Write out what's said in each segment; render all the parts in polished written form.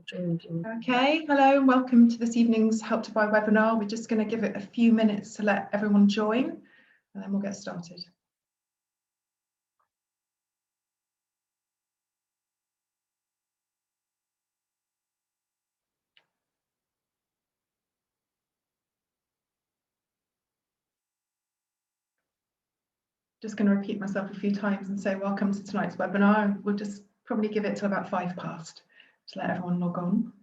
Okay, hello and welcome to this evening's Help to Buy webinar. We're just going to give it a few minutes to let everyone join and then we'll get started. Just going to repeat myself a few times and say welcome to tonight's webinar. We'll just probably give it till about 5 past to let everyone log on.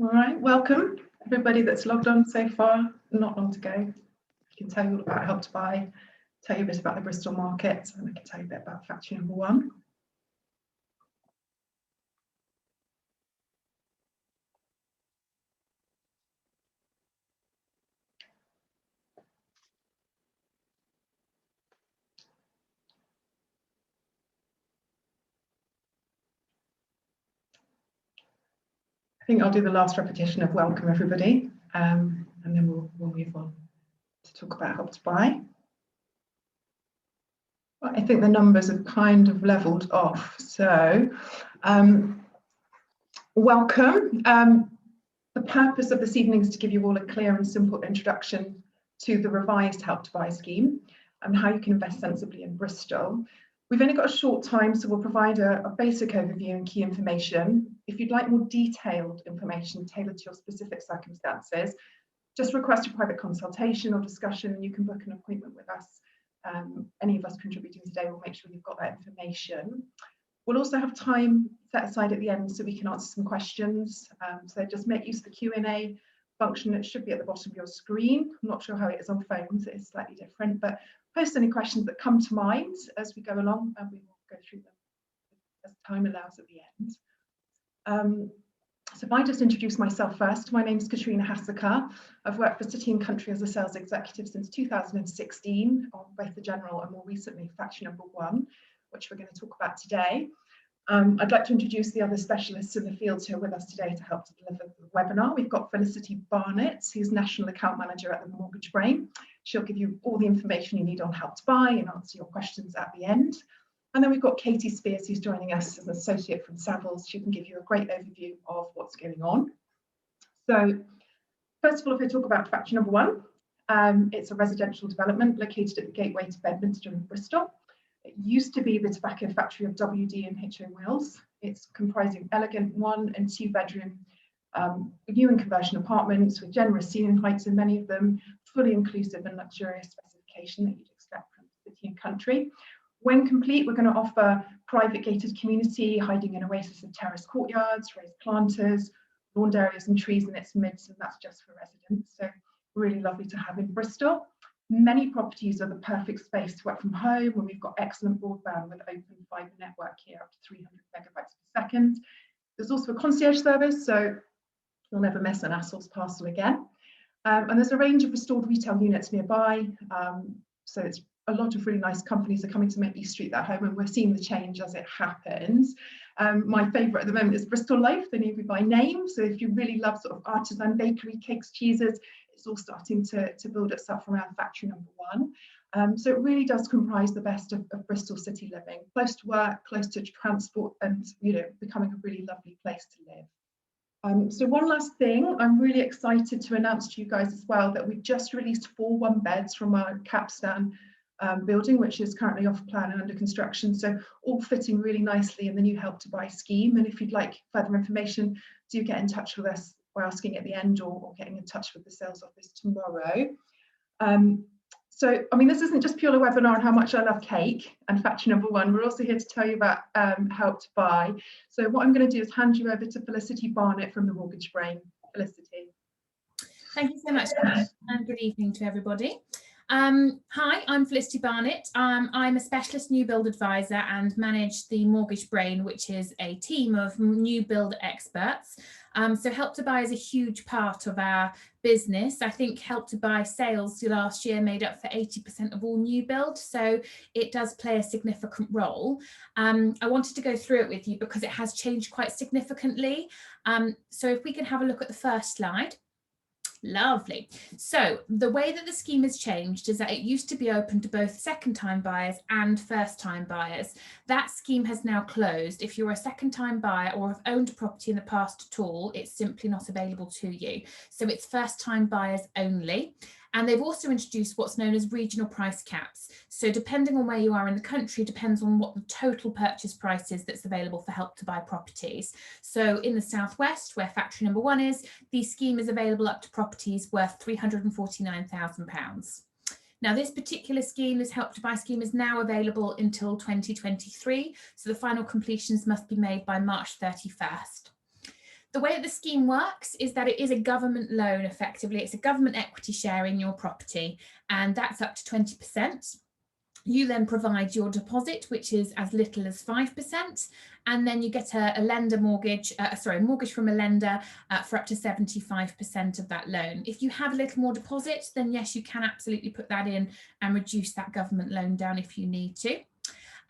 All right, welcome everybody that's logged on so far. Not long to go. I can tell you all about Help to Buy, tell you a bit about the Bristol market, and I can tell you a bit about factory number 1. I think I'll do the last repetition of welcome everybody, and then we'll move on to talk about Help to Buy. Well, I think the numbers have kind of leveled off, so welcome. The purpose of this evening is to give you all a clear and simple introduction to the revised Help to Buy scheme and how you can invest sensibly in Bristol. We've only got a short time, so we'll provide a basic overview and key information. If you'd like more detailed information tailored to your specific circumstances, just request a private consultation or discussion and you can book an appointment with us. Any of us contributing today will make sure you've got that information. We'll also have time set aside at the end so we can answer some questions. So just make use of the Q&A function. It should be at the bottom of your screen. I'm not sure how it is on phones, it is slightly different, but post any questions that come to mind as we go along and we will go through them as time allows at the end. So if I just introduce myself first, my name is Katrina Hassaker. I've worked for City and Country as a sales executive since 2016 on both the general and more recently factory number 1, which we're going to talk about today. I'd like to introduce the other specialists in the field who are with us today to help to deliver the webinar. We've got Felicity Barnett, who's National Account Manager at the Mortgage Brain. She'll give you all the information you need on Help to Buy and answer your questions at the end. And then we've got Katie Spears, who's joining us as an associate from Savills. She can give you a great overview of what's going on. So first of all, if we talk about factory number 1, it's a residential development located at the gateway to Bedminster in Bristol. It used to be the tobacco factory of WD and HO Wills. It's comprising elegant 1 and 2 bedroom new and conversion apartments with generous ceiling heights in many of them, fully inclusive and luxurious specification that you'd expect from City and Country. When complete, we're going to offer private gated community, hiding an oasis of terraced courtyards, raised planters, lawned areas and trees in its midst, and that's just for residents. So really lovely to have in Bristol. Many properties are the perfect space to work from home, and we've got excellent broadband with open fibre network here up to 300 megabytes per second. There's also a concierge service, so you'll never miss an ASOS parcel again. And there's a range of restored retail units nearby. So it's a lot of really nice companies are coming to make East Street their home, and we're seeing the change as it happens. My favourite at the moment is Bristol Loaf. They know me by name. So if you really love sort of artisan bakery, cakes, cheeses, it's all starting to build itself around factory number 1. So it really does comprise the best of Bristol city living, close to work, close to transport, and becoming a really lovely place to live. So one last thing, I'm really excited to announce to you guys as well that we've just released 4 1-beds from our capstan building, which is currently off plan and under construction. So all fitting really nicely in the new Help to Buy scheme. And if you'd like further information, do get in touch with us by asking at the end or getting in touch with the sales office tomorrow. So, I mean, this isn't just purely a webinar on how much I love cake and factory number 1. We're also here to tell you about Help to Buy. So what I'm going to do is hand you over to Felicity Barnett from the Mortgage Brain. Felicity. Thank you so much, and good evening to everybody. Hi, I'm Felicity Barnett. I'm a specialist new build advisor and manage the Mortgage Brain, which is a team of new build experts. So Help to Buy is a huge part of our business. I think Help to Buy sales last year made up for 80% of all new build, so it does play a significant role. I wanted to go through it with you because it has changed quite significantly. So if we can have a look at the first slide. Lovely. So the way that the scheme has changed is that it used to be open to both second-time buyers and first-time buyers. That scheme has now closed. If you're a second-time buyer or have owned a property in the past at all, it's simply not available to you. So it's first-time buyers only. And they've also introduced what's known as regional price caps. So depending on where you are in the country, depends on what the total purchase price is that's available for Help to Buy properties. So in the southwest, where factory number 1 is, the scheme is available up to properties worth £349,000. Now, this particular scheme, this Help to Buy scheme, is now available until 2023. So the final completions must be made by March 31st. The way that the scheme works is that it is a government loan, effectively. It's a government equity share in your property, and that's up to 20%. You then provide your deposit, which is as little as 5%, and then you get a lender mortgage, mortgage from a lender for up to 75% of that loan. If you have a little more deposit, then yes, you can absolutely put that in and reduce that government loan down if you need to.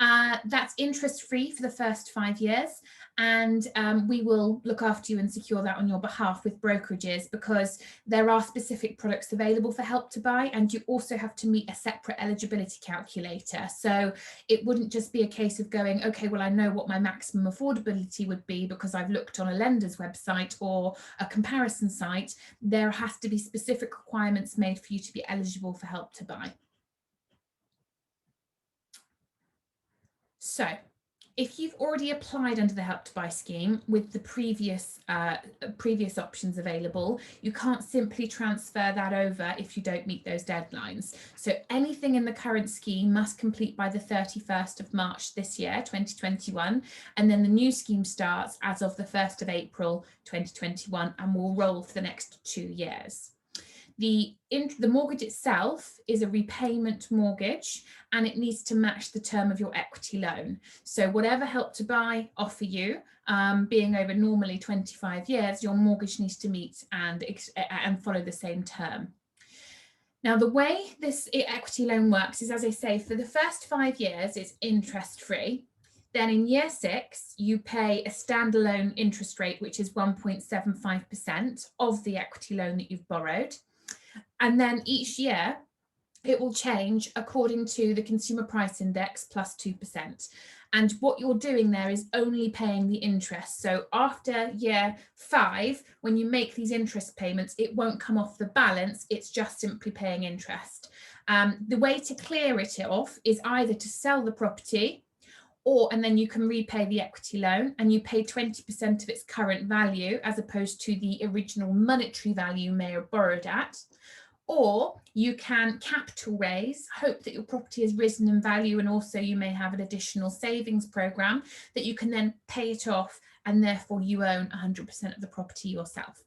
That's interest-free for the first 5 years, and we will look after you and secure that on your behalf with brokerages, because there are specific products available for Help to Buy, and you also have to meet a separate eligibility calculator. So it wouldn't just be a case of going, okay, well, I know what my maximum affordability would be because I've looked on a lender's website or a comparison site. There has to be specific requirements made for you to be eligible for Help to Buy. So if you've already applied under the Help to Buy scheme with the previous options available, you can't simply transfer that over if you don't meet those deadlines. So anything in the current scheme must complete by the 31st of March this year, 2021, and then the new scheme starts as of the 1st of April 2021 and will roll for the next 2 years. The mortgage itself is a repayment mortgage, and it needs to match the term of your equity loan. So whatever Help to Buy offer you, being over normally 25 years, your mortgage needs to meet and follow the same term. Now, the way this equity loan works is, as I say, for the first 5 years, it's interest-free. Then in year 6, you pay a standalone interest rate, which is 1.75% of the equity loan that you've borrowed. And then each year, it will change according to the Consumer Price Index plus 2%. And what you're doing there is only paying the interest. So after year 5, when you make these interest payments, it won't come off the balance. It's just simply paying interest. The way to clear it off is either to sell the property, and then you can repay the equity loan and you pay 20% of its current value as opposed to the original monetary value you may have borrowed at. Or you can capital raise, hope that your property has risen in value, and also you may have an additional savings program that you can then pay it off, and therefore you own 100% of the property yourself.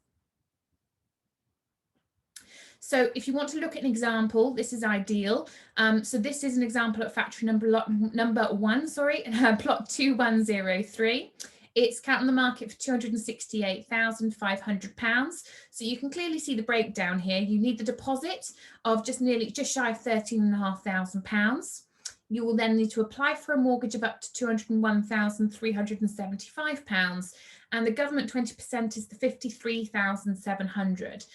So if you want to look at an example, this is ideal. So this is an example at factory number 1, plot 2103. It's currently on the market for £268,500. So you can clearly see the breakdown here. You need the deposit of just shy of £13,500. You will then need to apply for a mortgage of up to £201,375. And the government 20% is the £53,700.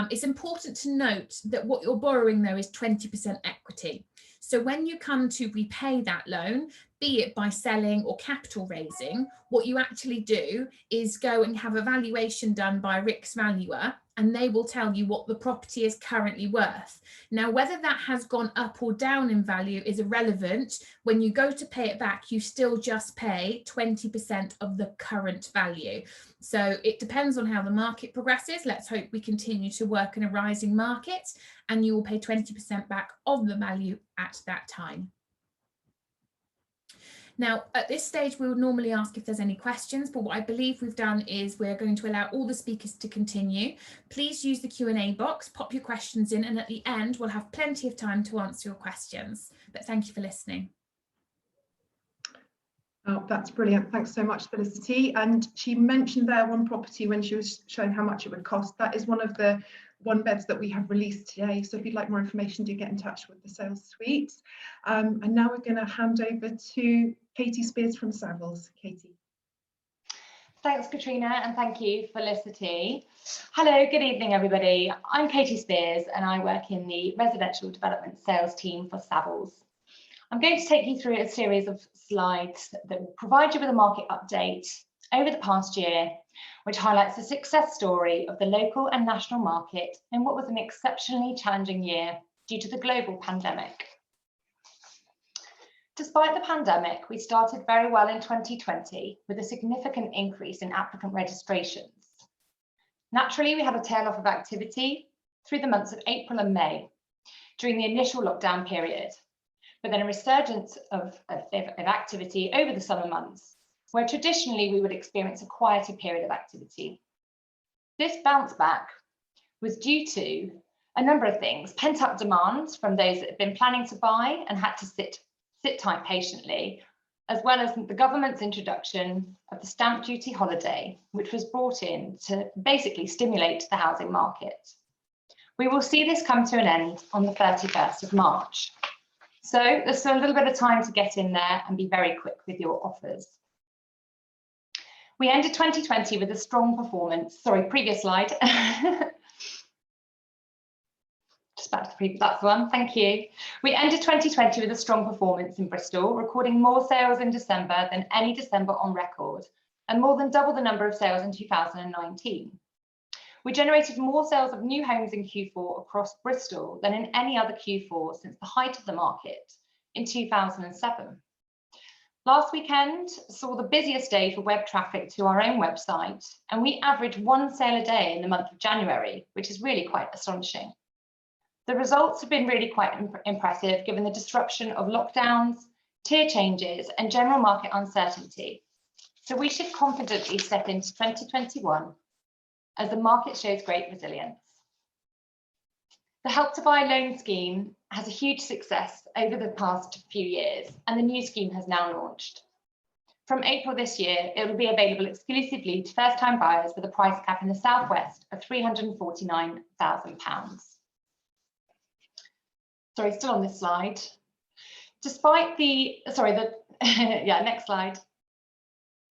It's important to note that what you're borrowing, though, is 20% equity. So when you come to repay that loan, be it by selling or capital raising, what you actually do is go and have a valuation done by a RICS valuer, and they will tell you what the property is currently worth. Now, whether that has gone up or down in value is irrelevant. When you go to pay it back, you still just pay 20% of the current value. So it depends on how the market progresses. Let's hope we continue to work in a rising market, and you will pay 20% back of the value at that time. Now, at this stage, we would normally ask if there's any questions, but what I believe we've done is we're going to allow all the speakers to continue. Please use the Q&A box, pop your questions in, and at the end, we'll have plenty of time to answer your questions. But thank you for listening. Oh, that's brilliant. Thanks so much, Felicity. And she mentioned there one property when she was showing how much it would cost. That is one of the 1-beds that we have released today. So if you'd like more information, do get in touch with the sales suite. And now we're going to hand over to Katie Spears from Savills. Katie. Thanks, Katrina, and thank you, Felicity. Hello, good evening, everybody. I'm Katie Spears, and I work in the residential development sales team for Savills. I'm going to take you through a series of slides that will provide you with a market update over the past year, which highlights the success story of the local and national market in what was an exceptionally challenging year due to the global pandemic. Despite the pandemic, we started very well in 2020 with a significant increase in applicant registrations. Naturally, we had a tail off of activity through the months of April and May during the initial lockdown period, but then a resurgence of activity over the summer months, where traditionally we would experience a quieter period of activity. This bounce back was due to a number of things: pent-up demand from those that had been planning to buy and had to sit tight patiently, as well as the government's introduction of the stamp duty holiday, which was brought in to basically stimulate the housing market. We will see this come to an end on the 31st of March. So there's still a little bit of time to get in there and be very quick with your offers. We ended 2020 with a strong performance. Sorry, previous slide. Just back to the previous, that's the one, thank you. We ended 2020 with a strong performance in Bristol, recording more sales in December than any December on record, and more than double the number of sales in 2019. We generated more sales of new homes in Q4 across Bristol than in any other Q4 since the height of the market in 2007. Last weekend saw the busiest day for web traffic to our own website, and we averaged 1 sale a day in the month of January, which is really quite astonishing. The results have been really quite impressive given the disruption of lockdowns, tier changes, and general market uncertainty. So we should confidently step into 2021 as the market shows great resilience. The Help to Buy loan scheme has a huge success over the past few years, and the new scheme has now launched. From April this year, it will be available exclusively to first-time buyers with a price cap in the Southwest of £349,000. Sorry, still on this slide. Despite yeah, next slide.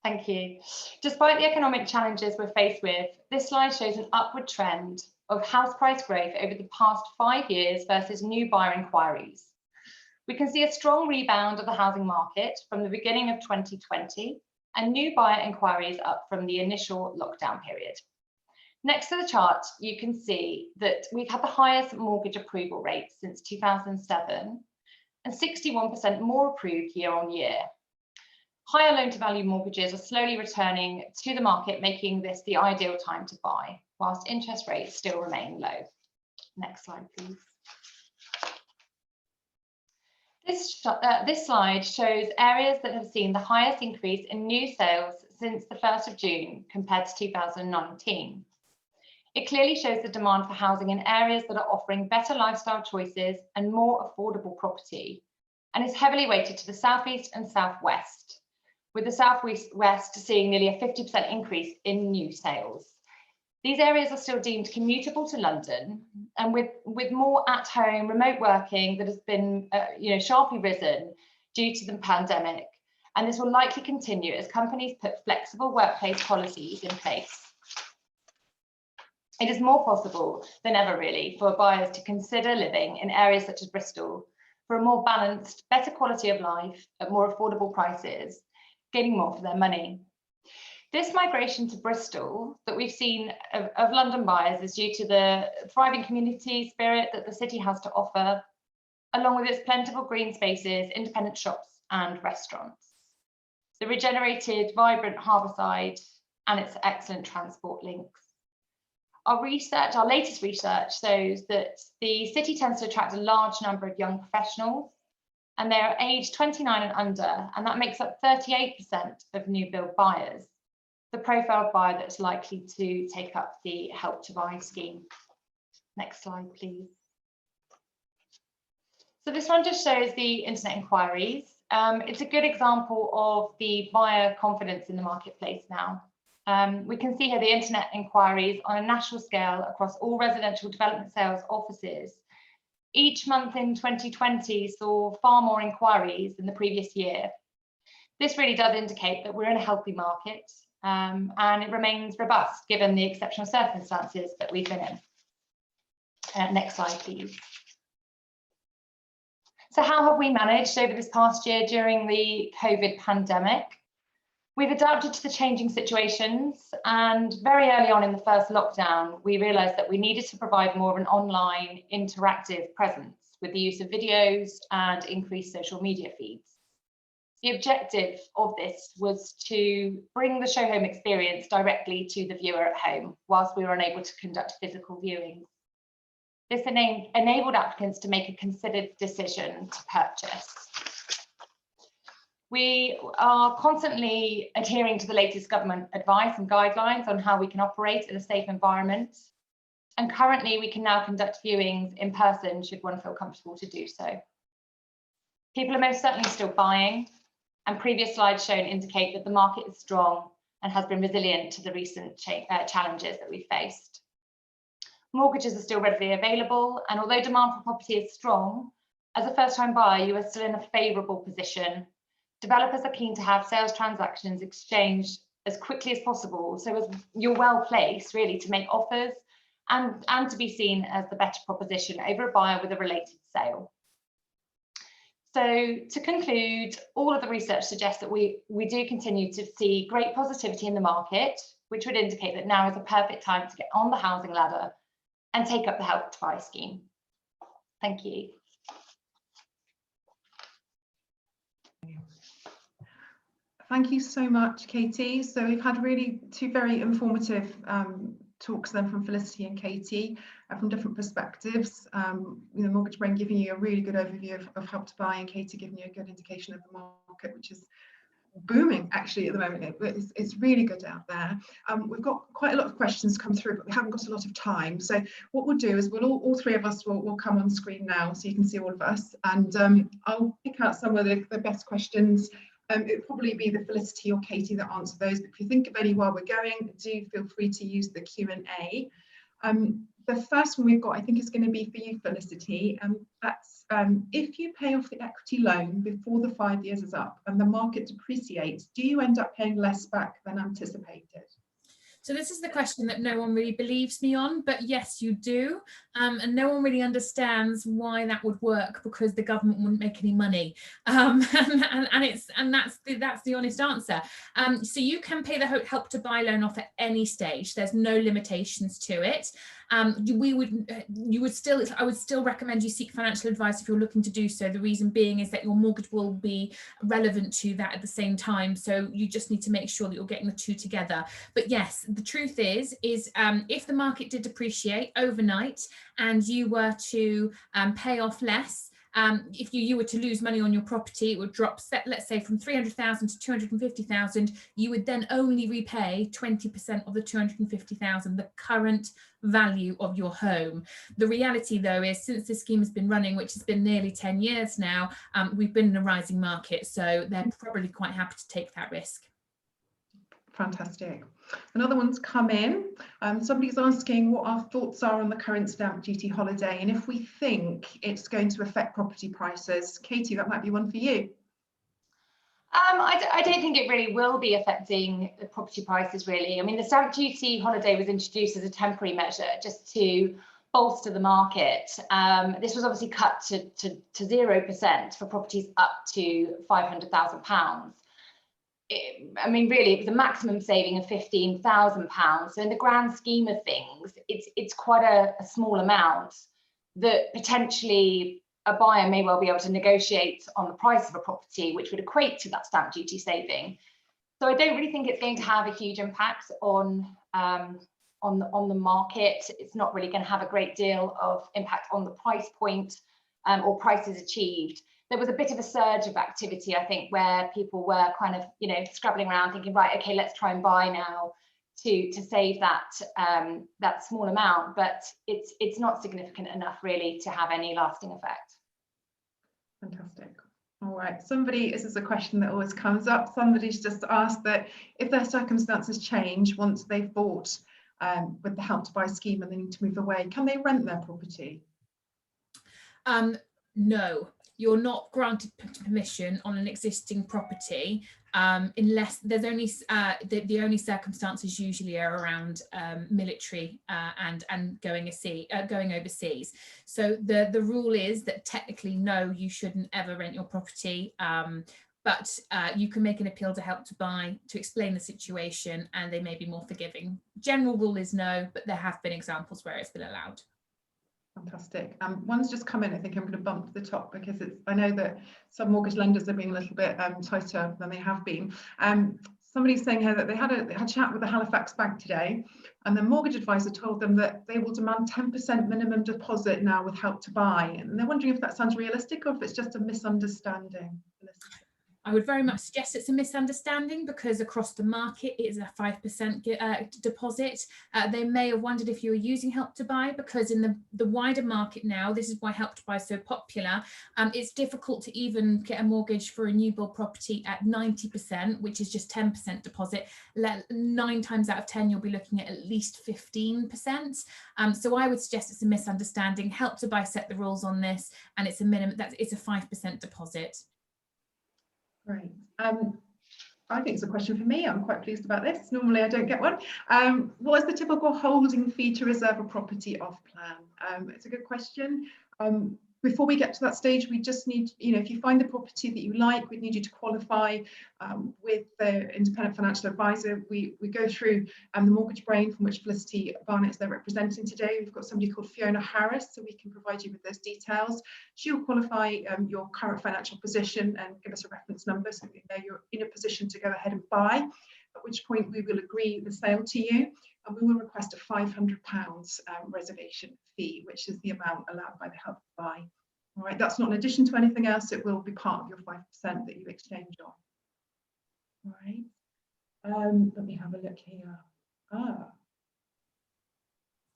Thank you. Despite the economic challenges we're faced with, this slide shows an upward trend of house price growth over the past 5 years versus new buyer inquiries. We can see a strong rebound of the housing market from the beginning of 2020 and new buyer inquiries up from the initial lockdown period. Next to the chart, you can see that we've had the highest mortgage approval rate since 2007 and 61% more approved year on year. Higher loan-to-value mortgages are slowly returning to the market, making this the ideal time to buy, whilst interest rates still remain low. Next slide, please. This slide shows areas that have seen the highest increase in new sales since the 1st of June compared to 2019. It clearly shows the demand for housing in areas that are offering better lifestyle choices and more affordable property, and is heavily weighted to the southeast and southwest, with the southwest seeing nearly a 50% increase in new sales. These areas are still deemed commutable to London, and with more at-home remote working that has been sharply risen due to the pandemic, and this will likely continue as companies put flexible workplace policies in place. It is more possible than ever, really, for buyers to consider living in areas such as Bristol for a more balanced, better quality of life at more affordable prices, getting more for their money. This migration to Bristol that we've seen of London buyers is due to the thriving community spirit that the city has to offer, along with its plentiful green spaces, independent shops and restaurants, the regenerated, vibrant harbourside and its excellent transport links. Our latest research shows that the city tends to attract a large number of young professionals, and they are aged 29 and under, and that makes up 38% of new build buyers, the profile of buyer that's likely to take up the Help to Buy scheme. Next slide, please. So this one just shows the internet inquiries. It's a good example of the buyer confidence in the marketplace now. We can see here the internet inquiries on a national scale across all residential development sales offices. Each month in 2020 saw far more inquiries than the previous year. This really does indicate that we're in a healthy market and it remains robust given the exceptional circumstances that we've been in. Next slide, please. So how have we managed over this past year during the COVID pandemic? We've adapted to the changing situations, and very early on in the first lockdown, we realised that we needed to provide more of an online interactive presence with the use of videos and increased social media feeds. The objective of this was to bring the show home experience directly to the viewer at home, whilst we were unable to conduct physical viewings. This enabled applicants to make a considered decision to purchase. We are constantly adhering to the latest government advice and guidelines on how we can operate in a safe environment. And currently we can now conduct viewings in person should one feel comfortable to do so. People are most certainly still buying, and previous slides shown indicate that the market is strong and has been resilient to the recent challenges that we've faced. Mortgages are still readily available, and although demand for property is strong, as a first-time buyer, you are still in a favourable position. Developers are keen to have sales transactions exchanged as quickly as possible, so as you're well placed really to make offers and to be seen as the better proposition over a buyer with a related sale. So to conclude, all of the research suggests that we do continue to see great positivity in the market, which would indicate that now is a perfect time to get on the housing ladder and take up the Help to Buy scheme. Thank you. Thank you so much, Katie. So we've had really two very informative talks then from Felicity and Katie from different perspectives. Mortgage Brain giving you a really good overview of Help to Buy, and Katie giving you a good indication of the market, which is booming actually at the moment. It's really good out there. We've got quite a lot of questions come through, but we haven't got a lot of time. So what we'll do is we'll all three of us will come on screen now so you can see all of us, and I'll pick out some of the best questions. It'll probably be the Felicity or Katie that answer those, but if you think of any while we're going, do feel free to use the Q&A. The first one we've got, I think, is going to be for you, Felicity, and that's if you pay off the equity loan before the 5 years is up and the market depreciates, do you end up paying less back than anticipated? So this is the question that no one really believes me on, but yes, you do. And no one really understands why that would work, because the government wouldn't make any money. And that's the honest answer. So you can pay the Help to Buy loan off at any stage. There's no limitations to it. I would still recommend you seek financial advice if you're looking to do so. The reason being is that your mortgage will be relevant to that at the same time. So you just need to make sure that you're getting the two together. But yes, the truth is if the market did depreciate overnight and you were to pay off less, if you were to lose money on your property, it would drop, let's say, from 300,000 to 250,000. You would then only repay 20% of the 250,000, the current value of your home. The reality, though, is since this scheme has been running, which has been nearly 10 years now, we've been in a rising market, so they're probably quite happy to take that risk. Fantastic. Another one's come in. Somebody's asking what our thoughts are on the current stamp duty holiday and if we think it's going to affect property prices. Katie, that might be one for you. I don't think it really will be affecting the property prices, really. I mean, the stamp duty holiday was introduced as a temporary measure just to bolster the market. This was obviously cut to 0% for properties up to £500,000. I mean, really, it was a maximum saving of £15,000. So in the grand scheme of things, it's quite a small amount that potentially a buyer may well be able to negotiate on the price of a property, which would equate to that stamp duty saving. So I don't really think it's going to have a huge impact on the market. It's not really going to have a great deal of impact on the price point or prices achieved. There was a bit of a surge of activity, I think, where people were kind of, scrabbling around thinking, right, okay, let's try and buy now to save that small amount, but it's not significant enough really to have any lasting effect. Fantastic. All right, this is a question that always comes up. Somebody's just asked that if their circumstances change once they've bought with the Help to Buy scheme and they need to move away, can they rent their property? No. you're not granted permission on an existing property unless there's only the only circumstances usually are around military and going overseas. So the rule is that technically no, you shouldn't ever rent your property, but you can make an appeal to Help to Buy to explain the situation, and they may be more forgiving. General rule is no, but there have been examples where it's been allowed. Fantastic. One's just come in. I think I'm going to bump to the top because I know that some mortgage lenders are being a little bit tighter than they have been. Somebody's saying here that they had a chat with the Halifax Bank today, and the mortgage advisor told them that they will demand 10% minimum deposit now with Help to Buy, and they're wondering if that sounds realistic or if it's just a misunderstanding. I would very much suggest it's a misunderstanding, because across the market it is a 5% deposit. They may have wondered if you were using Help to Buy, because in the wider market now, this is why Help to Buy is so popular. It's difficult to even get a mortgage for a new build property at 90%, which is just 10% deposit. 9 times out of 10, you'll be looking at least 15%. So I would suggest it's a misunderstanding. Help to Buy set the rules on this, and it's a minimum, it's a 5% deposit. Great. I think it's a question for me. I'm quite pleased about this. Normally I don't get one. What is the typical holding fee to reserve a property off plan? It's a good question. Before we get to that stage, we just need, if you find the property that you like, we need you to qualify with the independent financial advisor. We go through the mortgage brain, from which Felicity Barnett is there representing today. We've got somebody called Fiona Harris, so we can provide you with those details. She'll qualify your current financial position and give us a reference number so we know you're in a position to go ahead and buy, at which point we will agree the sale to you. And we will request a £500 reservation fee, which is the amount allowed by the Help to Buy. All right, that's not in addition to anything else. It will be part of your 5% that you exchange on. All right, let me have a look here.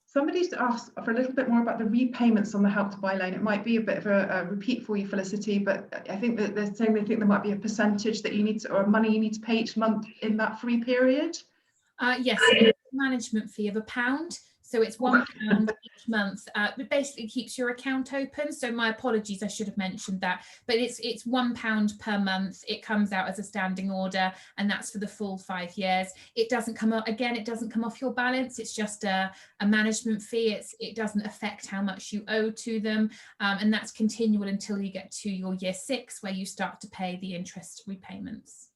Somebody's asked for a little bit more about the repayments on the Help to Buy loan. It might be a bit of a repeat for you, Felicity, but I think that they're saying they think there might be a percentage that you need to, or money you need to pay each month in that free period. Yes, it's a management fee of £1. So it's £1 each month. It basically keeps your account open. So my apologies, I should have mentioned that. But it's £1 per month. It comes out as a standing order, and that's for the full 5 years. It doesn't come up again. It doesn't come off your balance. It's just a management fee. It doesn't affect how much you owe to them, and that's continual until you get to your year 6, where you start to pay the interest repayments.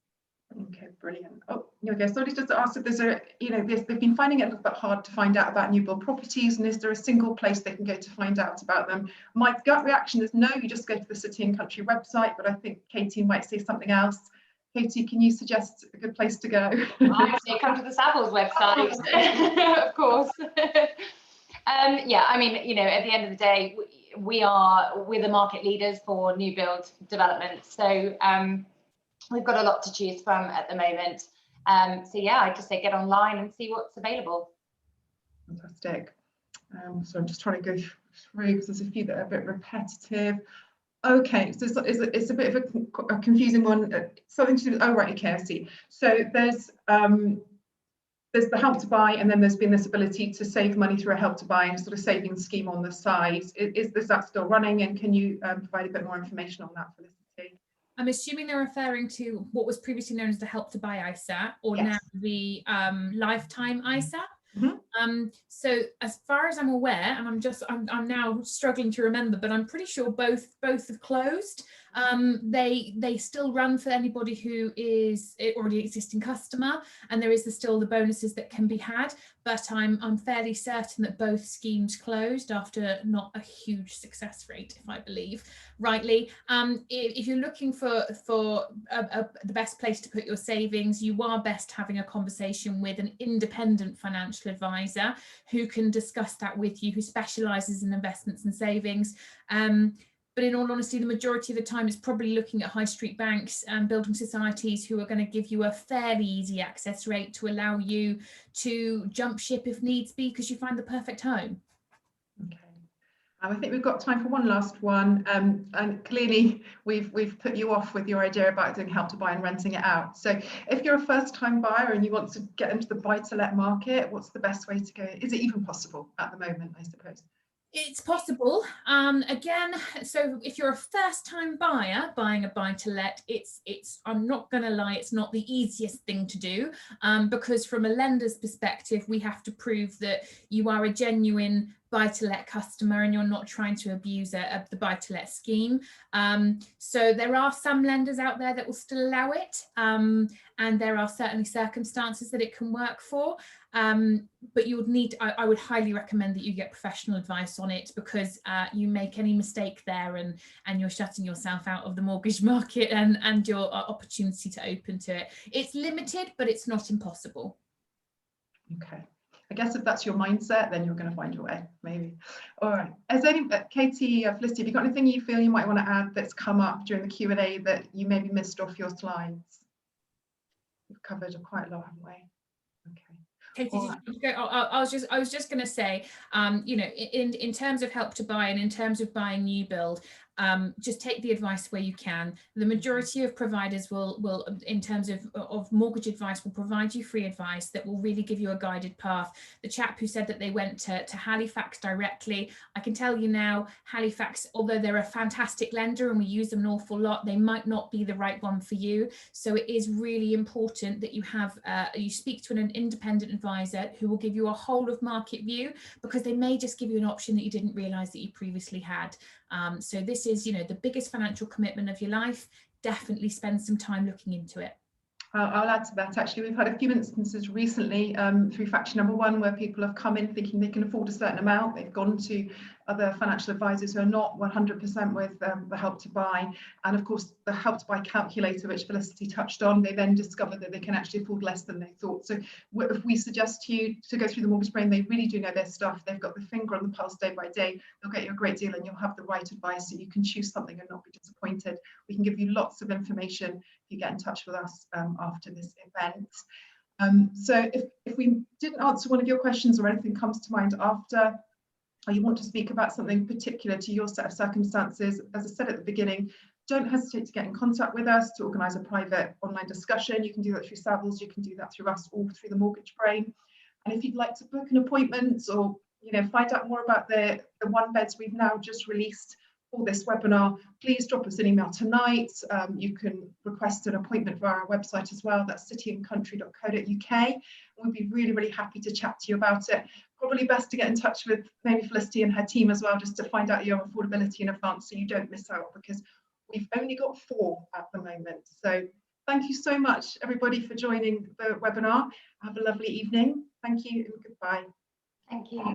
Okay, brilliant. Oh, here we go. Somebody's just asked if there's they've been finding it a little bit hard to find out about new build properties, and is there a single place they can go to find out about them? My gut reaction is no, you just go to the City and Country website, but I think Katie might say something else. Katie, can you suggest a good place to go? I say come to the Savills website, of course. Yeah, I mean, at the end of the day, we're the market leaders for new build development. So we've got a lot to choose from at the moment. So yeah, I just say get online and see what's available. Fantastic. So I'm just trying to go through because there's a few that are a bit repetitive. Okay, so it's a bit of a confusing one. Something to do with, oh right, okay, I see. So there's the Help to Buy, and then there's been this ability to save money through a Help to Buy and a sort of savings scheme on the side. Is that still running, and can you provide a bit more information on that, Felicity? I'm assuming they're referring to what was previously known as the Help to Buy ISA, or Yes. now the Lifetime ISA. Mm-hmm. So as far as I'm aware, and I'm now struggling to remember, but I'm pretty sure both have closed. They still run for anybody who is already an existing customer, and there is still the bonuses that can be had, but I'm fairly certain that both schemes closed after not a huge success rate, if I believe rightly. If you're looking for the best place to put your savings, you are best having a conversation with an independent financial advisor who can discuss that with you, who specialises in investments and savings. But in all honesty, the majority of the time it's probably looking at high street banks and building societies who are going to give you a fairly easy access rate to allow you to jump ship if needs be, because you find the perfect home. Okay. I think we've got time for one last one, and clearly we've put you off with your idea about doing Help to Buy and renting it out. So if you're a first-time buyer and you want to get into the buy-to-let market, what's the best way to go? Is it even possible at the moment, I suppose? It's possible. Again, so if you're a first-time buyer buying a buy-to-let, I'm not going to lie, it's not the easiest thing to do, because from a lender's perspective, we have to prove that you are a genuine buy-to-let customer and you're not trying to abuse the buy-to-let scheme. So there are some lenders out there that will still allow it, and there are certainly circumstances that it can work for. But you would need, I would highly recommend that you get professional advice on it, because you make any mistake there and you're shutting yourself out of the mortgage market and your opportunity to open to it. It's limited, but it's not impossible. Okay. I guess if that's your mindset, then you're going to find your way, maybe. All right. Has any, Katie, Felicity, have you got anything you feel you might want to add that's come up during the Q&A that you maybe missed off your slides? We've covered quite a lot, haven't we? Okay. Katie, did you go? I was just going to say, you know, in terms of Help to Buy and in terms of buying new build, just take the advice where you can. The majority of providers will in terms of mortgage advice, will provide you free advice that will really give you a guided path. The chap who said that they went to Halifax directly, I can tell you now, Halifax, although they're a fantastic lender and we use them an awful lot, they might not be the right one for you. So it is really important that you have you speak to an independent advisor who will give you a whole of market view, because they may just give you an option that you didn't realize that you previously had. So this is, you know, the biggest financial commitment of your life. Definitely spend some time looking into it. I'll add to that. Actually, we've had a few instances recently through Factor Number 1 where people have come in thinking they can afford a certain amount. They've gone to other financial advisors who are not 100% with the Help to Buy. And of course, the Help to Buy calculator, which Felicity touched on, they then discover that they can actually afford less than they thought. So if we suggest to you to go through the mortgage brain, they really do know their stuff. They've got the finger on the pulse day by day. They'll get you a great deal and you'll have the right advice so you can choose something and not be disappointed. We can give you lots of information if you get in touch with us after this event. So if we didn't answer one of your questions or anything comes to mind after, or you want to speak about something particular to your set of circumstances, as I said at the beginning, don't hesitate to get in contact with us to organise a private online discussion. You can do that through Savills, you can do that through us, or through the Mortgage Brain. And if you'd like to book an appointment or find out more about the one beds we've now just released for this webinar, please drop us an email tonight. You can request an appointment via our website as well. That's cityandcountry.co.uk. We'd be really, really happy to chat to you about it. Probably best to get in touch with maybe Felicity and her team as well, just to find out your affordability in advance so you don't miss out, because we've only got 4 at the moment. So thank you so much, everybody, for joining the webinar. Have a lovely evening. Thank you and goodbye. Thank you.